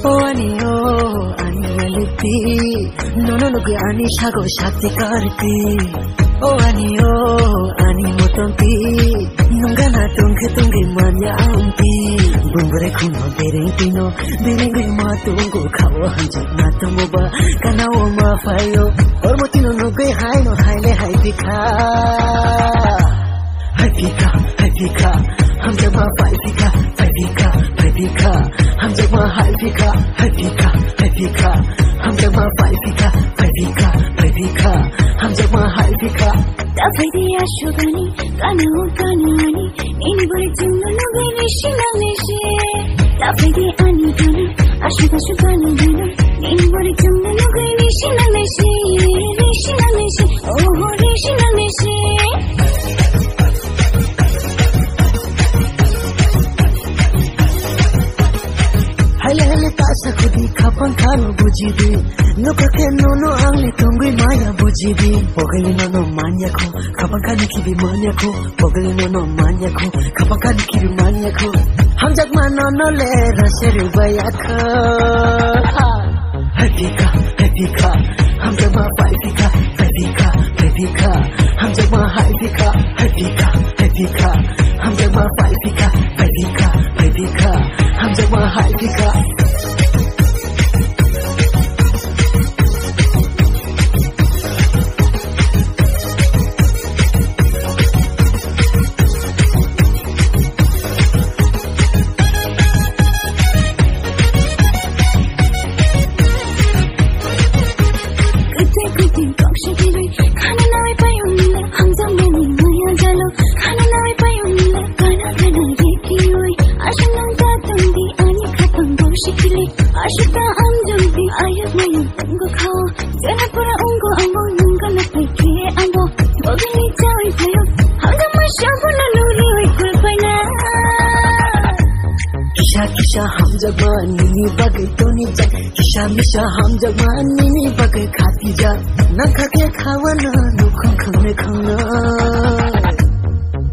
ani aliti nono loge ani shago shakti karti ani motonti nungana tungge manya amti bumbare kuno berengtino berengre ma tungo khawa hanjak na tumoba kana o ma fayo or motino no ge hai no haile hai dikha हम जब पाई दिखा हम जब high दिखा हम जब पाई दिखा हम जब हाई दिखा तफदिया शुगनी कानानी इन बड़े चुंगन गनी शिलानेशे तफदी आनी गाना आशुदा शुगाना गाना इन बड़े चुंगन गनी शिलानेशे ओहो रे शिलानेशे Hele tasa khudi khapang khano bujidi no kake no angle tongui maya bujidi pogale no manya ko khapang khani kibi manya ko pogale no manya ko khapang khani kibi manya ko ham jak ma no le raseru baya kha hatika ham jak ma pai dikha ham jak ma hai dikha hatika ham jak ma pai dikha हम जब high दिखा खाना नवे पायूंगा हम जब मैंने नया जालो खाना नवे पायूंगा खाना ये की हुई आशंका तुंगी आनी खत्म बोशिकली आशुता अंजुंगी आयुध में तुंगो खाओ जरा पूरा उंगो अंगो नुंगा न पैके अंगो बगली चावी भयो हम जब मशाबु न लूरी हुई कुल पैना किशा हम जब नीनी बगे तो नी जग किशा मिशा हम जब नीनी बगे खाती जा न खके खावा न नुखं खंगने खंगना